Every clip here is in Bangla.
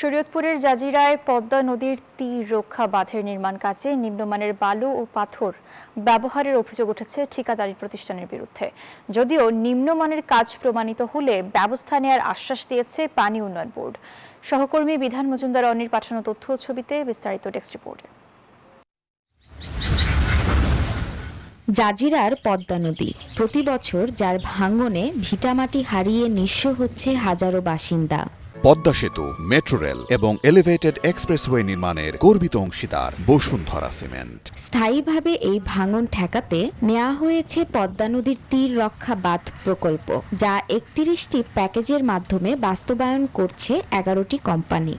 শরীয়তপুরের জাজিরায় পদ্মা নদীর তীর রক্ষা বাঁধের নির্মাণ কাজে নিম্নমানের বালু ও পাথর ব্যবহারের অভিযোগ উঠেছে ঠিকাদারি প্রতিষ্ঠানের বিরুদ্ধে। যদিও নিম্নমানের কাজ প্রমাণিত হলে ব্যবস্থা নেওয়ার আশ্বাস দিয়েছে পানি উন্নয়ন বোর্ড। সহকর্মী বিধান মজুমদার অনির পাঠানো তথ্য ও ছবিতে বিস্তারিত ডেস্ক রিপোর্টে। জাজিরার পদ্মা নদী প্রতি বছর যার ভাঙনে ভিটামাটি হারিয়ে নিঃস্ব হচ্ছে হাজারো বাসিন্দা। পদ্মা সেতু, মেট্রো রেল এবং এলিভেটেড এক্সপ্রেসওয়ে নির্মাণের গর্বিত অংশীদার বসুন্ধরা সিমেন্ট। স্থায়ীভাবে এই ভাঙন ঠেকাতে নেওয়া হয়েছে পদ্মা নদীর তীর রক্ষা বাঁধ প্রকল্প, যা 31টি প্যাকেজের মাধ্যমে বাস্তবায়ন করছে 11টি কোম্পানি।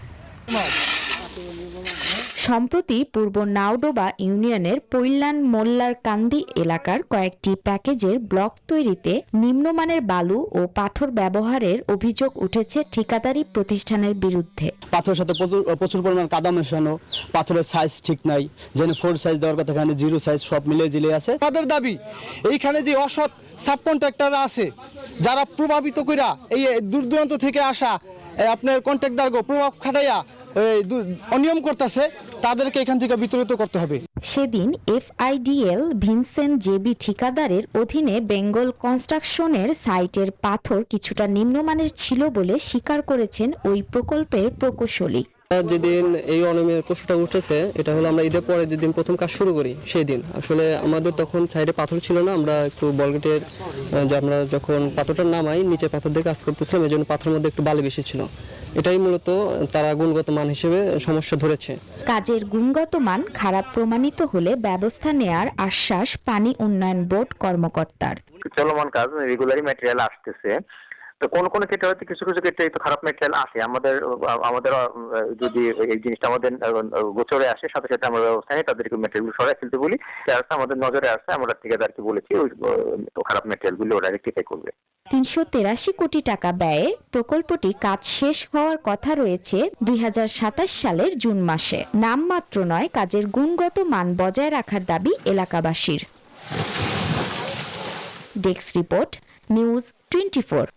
সম্প্রতি পূর্ব নাওডোবা ইউনিয়নের পৈলান মোল্লার কান্দি এলাকার কয়েকটি প্যাকেজের ব্লক তৈরিতে নিম্নমানের বালু ও পাথর ব্যবহারের অভিযোগ উঠেছে ঠিকাদারি প্রতিষ্ঠানের বিরুদ্ধে। পাথরের সাথে প্রচুর পরিমাণ কাদা মেশানো, পাথরের সাইজ ঠিক নাই, যেন 4 সাইজ দেওয়ার কথা এখানে 0 সাইজ, সব মিলে জিলে আছে। তাদের দাবি এইখানে যে অসৎ সাবকন্ট্রাক্টররা আছে, যারা প্রভাবিত কইরা এই দূর দূরান্ত থেকে আসা আপনার কন্ট্রাক্টরগো প্রভাব খাটাইয়া অনিয়ম করতেছে, তাদেরকে এখান থেকে বিতাড়িত করতে হবে। সেদিন FIDL ভিনসেন্ট জেবি ঠিকাদারের অধীনে বেঙ্গল কনস্ট্রাকশনের সাইটের পাথর কিছুটা নিম্নমানের ছিল বলে স্বীকার করেছেন ওই প্রকল্পের প্রকৌশলী। যেদিন এই অনিয়মের প্রশ্নটা উঠেছে, এটা হলো আমরা ঈদের পরে যেদিন প্রথম কাজ শুরু করি সেই দিন। আসলে আমাদের তখন সাইডে পাথর ছিল না, আমরা একটু বলগেটের আমরা যখন পাথরটা নামাই নিচে পাথর দিয়ে কাজ করতেছিলাম, এই জন্য পাথরের মধ্যে একটু বালি বেশি ছিল। এটাই মূলত তারা গুণগত মান হিসেবে সমস্যা ধরেছে। কাজের গুণগত মান খারাপ প্রমাণিত হলে ব্যবস্থা নেয়ার আশ্বাস পানি উন্নয়ন বোর্ড কর্মকর্তার। চলমান কাজ, রেগুলারই ম্যাটেরিয়াল আসতেছে, তো কোন কোন ক্ষেত্রে হয়তো কিছু কিছু ক্ষেত্রে তো খারাপ ম্যাটেরিয়াল আসে। আমাদের যদি এই জিনিসটা আমাদের গোচরে আসে, সাথে সাথে আমরা ব্যবস্থা নিয়ে তাদেরকে ম্যাটেরিয়ালগুলো সরাই ফেলতে বলি। আমাদের নজরে আসছে, আমরা ঠিকাদারকে বলেছি ওই খারাপ ম্যাটেরিয়ালগুলো ওরা রেকটিফাই করবে। 383 কোটি টাকা ব্যয়ে প্রকল্পটি কাজ শেষ হওয়ার কথা রয়েছে 2027 সালের জুন মাসে। নামমাত্র নয়, কাজের গুণগত মান বজায় রাখার দাবি এলাকাবাসীর। Desk report, news 24।